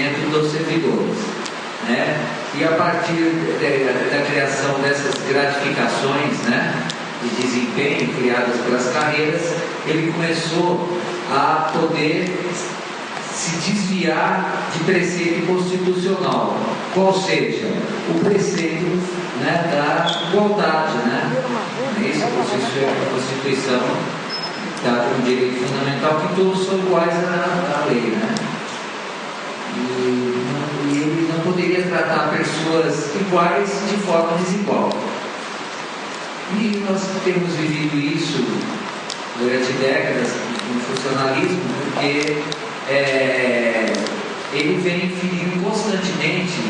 crescimento dos servidores, né? E a partir da criação dessas gratificações, né, de desempenho criadas pelas carreiras, ele começou a poder se desviar de preceito constitucional, qual seja o preceito, né, da igualdade, né? Isso, a Constituição dá como direito fundamental que todos são iguais à lei, né? E ele não poderia tratar pessoas iguais de forma desigual. E nós temos vivido isso durante décadas no funcionalismo, porque ele vem ferindo constantemente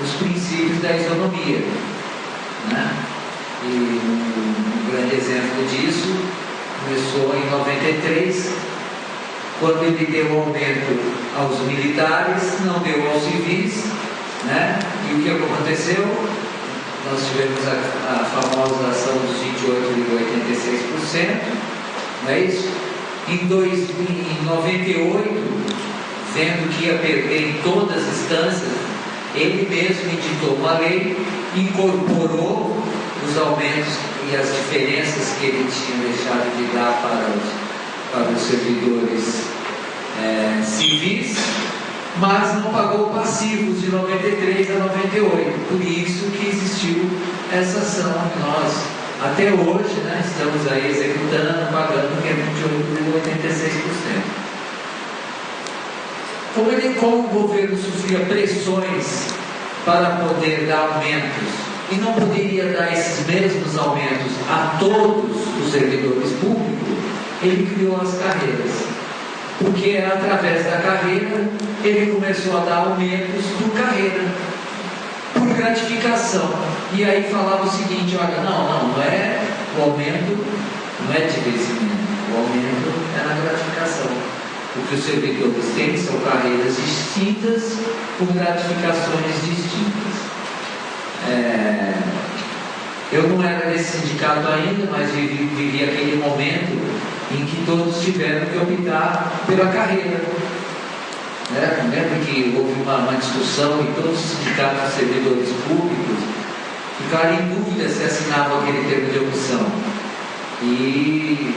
os princípios da isonomia, né? E um grande exemplo disso começou em 93, quando ele deu aumento aos militares, não deu aos civis, né? E o que aconteceu? Nós tivemos a famosa ação dos 28,86%, não é isso? Em 98, vendo que ia perder em todas as instâncias, ele mesmo editou uma lei, incorporou os aumentos e as diferenças que ele tinha deixado de dar para os servidores civis, mas não pagou passivos de 93 a 98, por isso que existiu essa ação. Nós, até hoje, né, estamos aí executando, pagando, que é 28,86%. Como o governo sofria pressões para poder dar aumentos, e não poderia dar esses mesmos aumentos a todos os servidores públicos, ele criou as carreiras. Porque através da carreira ele começou a dar aumentos por carreira, por gratificação. E aí falava o seguinte: olha, não é o aumento, não é de crescimento, o aumento é na gratificação. O que os servidores têm são carreiras distintas por gratificações distintas. Eu não era desse sindicato ainda, mas vivi aquele momento em que todos tiveram que optar pela carreira. Lembra que houve uma discussão e todos os sindicatos de servidores públicos ficaram em dúvida se assinavam aquele termo de opção. E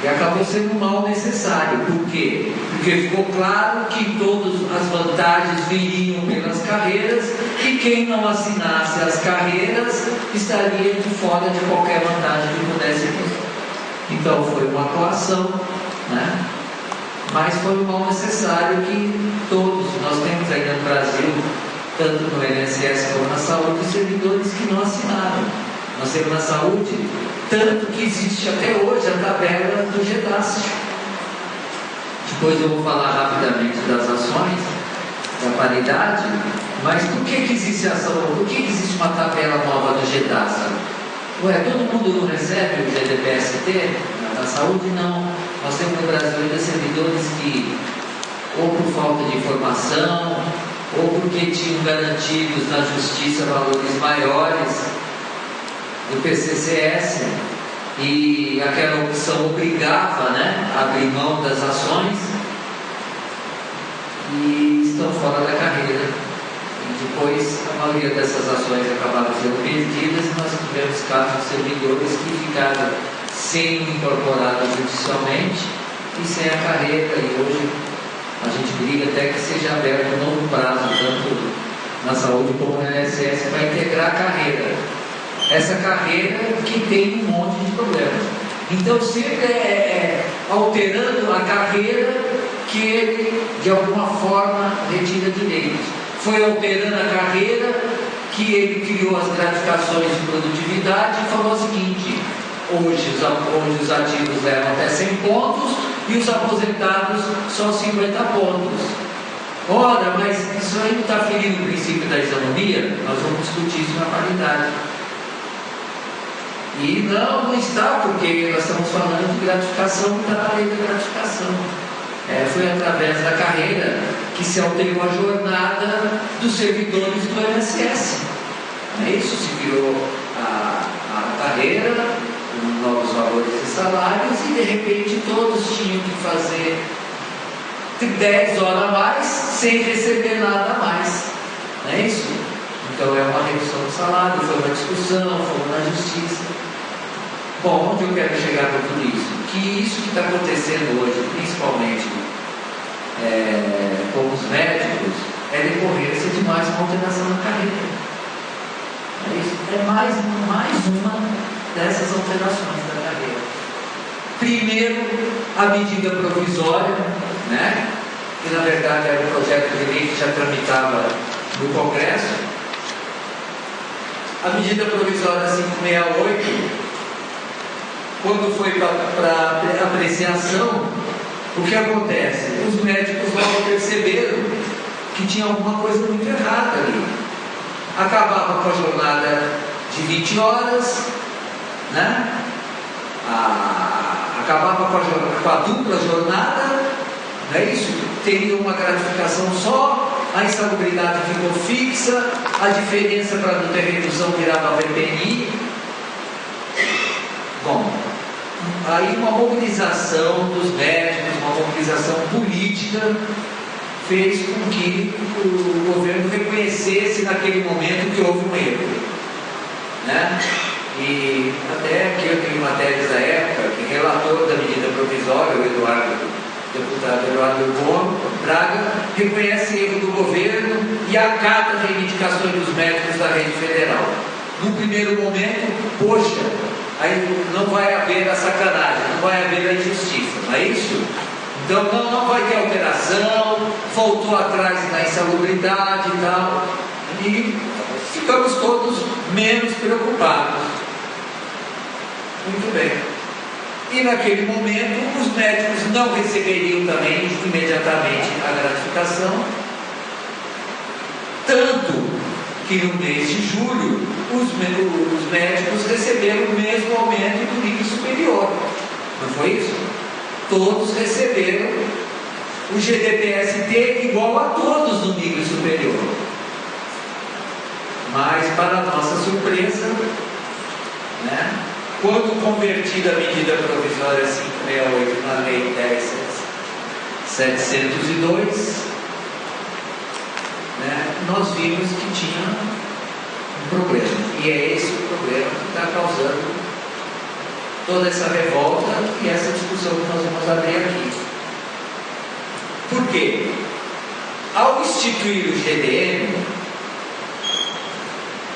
acabou sendo um mal necessário. Por quê? Porque ficou claro que todas as vantagens viriam pelas carreiras e quem não assinasse as carreiras estaria de fora de qualquer vantagem que pudesse ter. Então foi uma coação, né? Mas foi um mal necessário que todos, nós temos aí no Brasil, tanto no INSS como na saúde, servidores que não assinaram. Nós temos na saúde, tanto que existe até hoje a tabela do GEDAST. Depois eu vou falar rapidamente das ações, da paridade, mas por que existe ação? Por que existe uma tabela nova do GEDAST? Todo mundo não recebe o GDPST na saúde? Não. Nós temos no Brasil ainda servidores que, ou por falta de informação, ou porque tinham garantidos na justiça valores maiores do PCCS, e aquela opção obrigava, né, a abrir mão das ações, e estão fora da carreira. Depois, a maioria dessas ações acabaram sendo perdidas e nós tivemos casos de servidores que ficaram sem incorporados judicialmente e sem a carreira. E hoje a gente briga até que seja aberto um novo prazo, tanto na saúde como na INSS, para integrar a carreira. Essa carreira que tem um monte de problemas. Então, sempre alterando a carreira que ele, de alguma forma, retira direitos. Foi alterando a carreira que ele criou as gratificações de produtividade e falou o seguinte: hoje os ativos levam até 100 pontos e os aposentados só 50 pontos. Ora, mas isso aí não está ferindo o princípio da isonomia? Nós vamos discutir isso na paridade. E não está, porque nós estamos falando de gratificação, não está na lei da gratificação. Foi através da carreira que se alterou a jornada dos servidores do INSS. Isso se virou a carreira, novos valores de salários, e de repente todos tinham que fazer 10 horas a mais sem receber nada a mais. Não é isso? Então é uma redução do salário, foi uma discussão, foi na justiça. Bom, onde eu quero chegar com tudo isso? Que isso que está acontecendo hoje, principalmente com os médicos, é decorrência de mais uma alteração na carreira. É isso? É mais uma dessas alterações da carreira. Primeiro, a medida provisória, né? Que na verdade era um projeto de lei que já tramitava no Congresso. A medida provisória 568, quando foi para apreciação, o que acontece? Os médicos logo perceberam que tinha alguma coisa muito errada ali. Acabava com a jornada de 20 horas, né? Acabava com a dupla jornada, não é isso? Teria uma gratificação só, a insalubridade ficou fixa, a diferença para não ter redução virava VPI. Bom, aí uma mobilização dos médicos, uma mobilização política, fez com que o governo reconhecesse naquele momento que houve um erro, né? E até aqui eu tenho matérias da época que relator da medida provisória, o deputado Eduardo Braga, reconhece erro do governo e acata as reivindicações dos médicos da rede federal. No primeiro momento, poxa, aí não vai haver a sacanagem, não vai haver a injustiça, não é isso? Então não vai ter alteração, voltou atrás na insalubridade e tal, e ficamos todos menos preocupados. Muito bem. E naquele momento os médicos não receberiam também imediatamente a gratificação, tanto que no mês de julho os médicos receberam o mesmo aumento do nível superior. Não foi isso? Todos receberam o GDPST igual a todos no nível superior. Mas, para nossa surpresa, né, quando convertida a medida provisória 568 na Lei 10.702, né, nós vimos que tinha um problema. E é esse o problema que está causando toda essa revolta e essa discussão que nós vamos abrir aqui. Por quê? Ao instituir o GDM,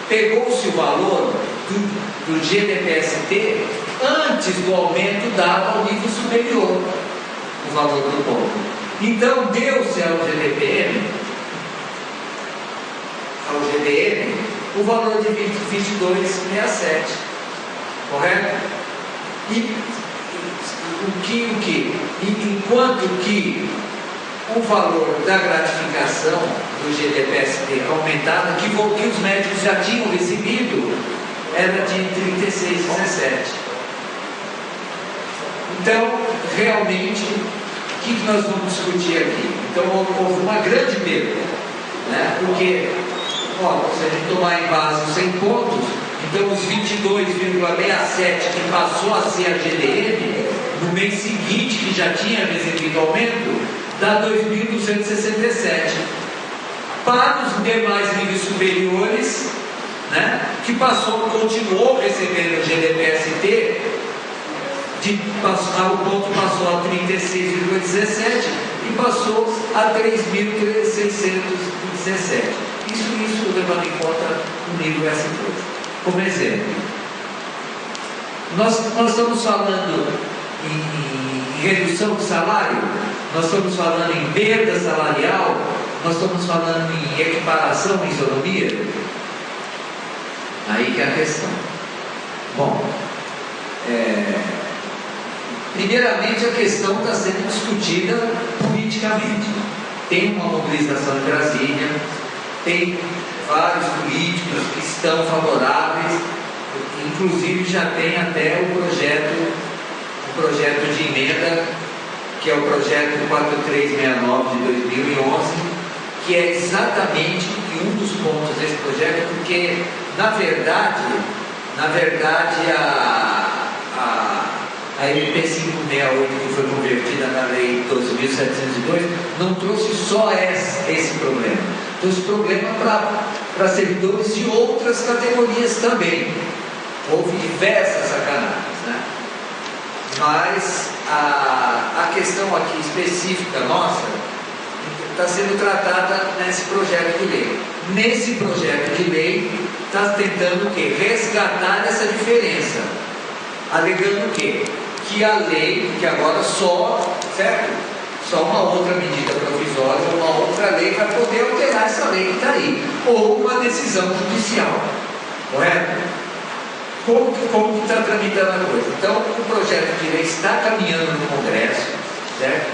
pegou-se o valor do GDPST antes do aumento dado ao nível superior, o valor do ponto. Então deu-se ao GDM o valor de 22,67, correto? E enquanto que o valor da gratificação do GDPST aumentado, que os médicos já tinham recebido, era de 36,17. Então, realmente, o que nós vamos discutir aqui? Então, houve uma grande perda, né? Porque, se a gente tomar em base os 100 pontos, então os 22,67 que passou a ser a GDM, no mês seguinte, que já tinha recebido aumento, dá 2.267. Para os demais níveis superiores, né, que continuou recebendo o GDPST, o ponto passou a 36,17 e passou a 3.617. Isso levando em conta o nível S2. Como exemplo, nós estamos falando em redução de salário, nós estamos falando em perda salarial, nós estamos falando em equiparação, em isonomia. Aí que é a questão. Bom, primeiramente a questão está sendo discutida politicamente. Tem uma mobilização em Brasília, tem vários políticos que estão favoráveis, inclusive já tem até o projeto de emenda, que é o projeto 4369 de 2011, que é exatamente um dos pontos desse projeto, porque na verdade a MP 568 que foi convertida na Lei 12.702, não trouxe só esse problema, trouxe problema para servidores de outras categorias também. Houve diversas sacanagens, né? Mas a questão aqui específica nossa está sendo tratada nesse projeto de lei. Nesse projeto de lei está tentando o quê? Resgatar essa diferença, alegando o quê? Que a lei, que agora certo? Só uma outra medida provisória, uma outra lei vai poder alterar essa lei que está aí, ou uma decisão judicial, correto? Como que está tramitando a coisa? Então, o projeto de lei está caminhando no Congresso, certo?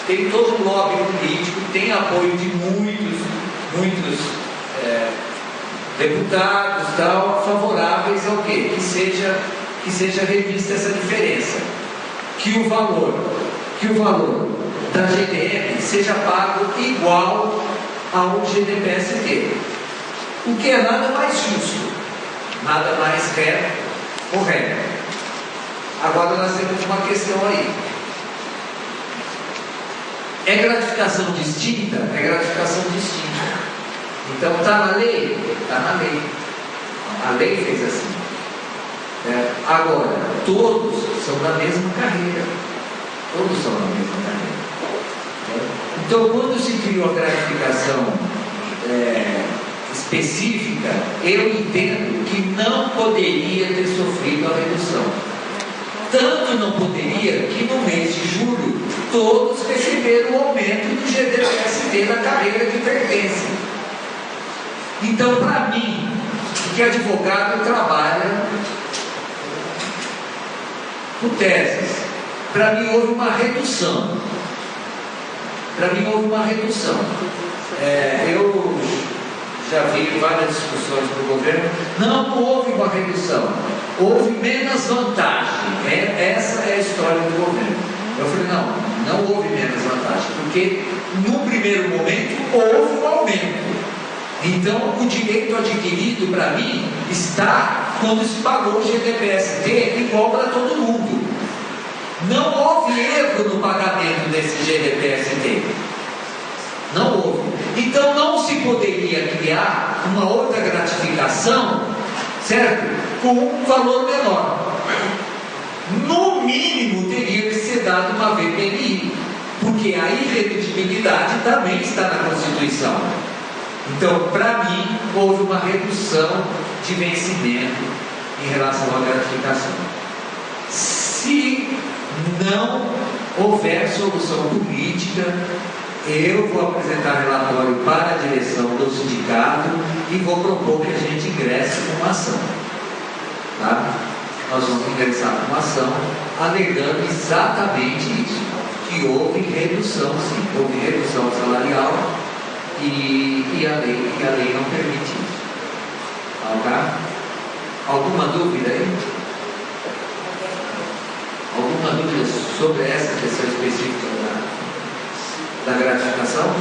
Tem todo um lobby político, tem apoio de muitos deputados tal, favoráveis ao quê? Que seja revista essa diferença, que o valor da GDM seja pago igual ao GDPST, o que é nada mais justo, nada mais correto. Agora nós temos uma questão aí. É gratificação distinta? É gratificação distinta. Então está na lei? Está na lei. A lei fez assim. Agora, todos são da mesma carreira. Todos são da mesma carreira. Então, quando se criou a gratificação específica, eu entendo que não poderia ter sofrido a redução. Tanto não poderia que no mês de julho todos receberam o aumento do GDPST da carreira que pertence. Então, para mim, que advogado trabalha por teses, para mim houve uma redução. Eu já vi várias discussões do governo, não houve uma redução, houve menos vantagem. Essa é a história do governo. Eu falei, não houve menos vantagem, porque no primeiro momento houve um aumento. Então o direito adquirido para mim está quando se pagou o GDPST igual para todo mundo. Não houve erro no pagamento desse GDPST. Não houve. Então não se poderia criar uma outra gratificação, certo? Com um valor menor. No mínimo teria que ser dado uma VPMI, porque a irredutibilidade também está na Constituição. Então, para mim, houve uma redução de vencimento em relação à gratificação. Se não houver solução política, eu vou apresentar relatório para a direção do sindicato e vou propor que a gente ingresse com uma ação. Tá? Nós vamos ingressar com uma ação alegando exatamente isso, que houve redução, sim, houve redução salarial e a lei não permite isso. Tá? Alguma dúvida aí? Alguma dúvida sobre essa questão específica da gratificação?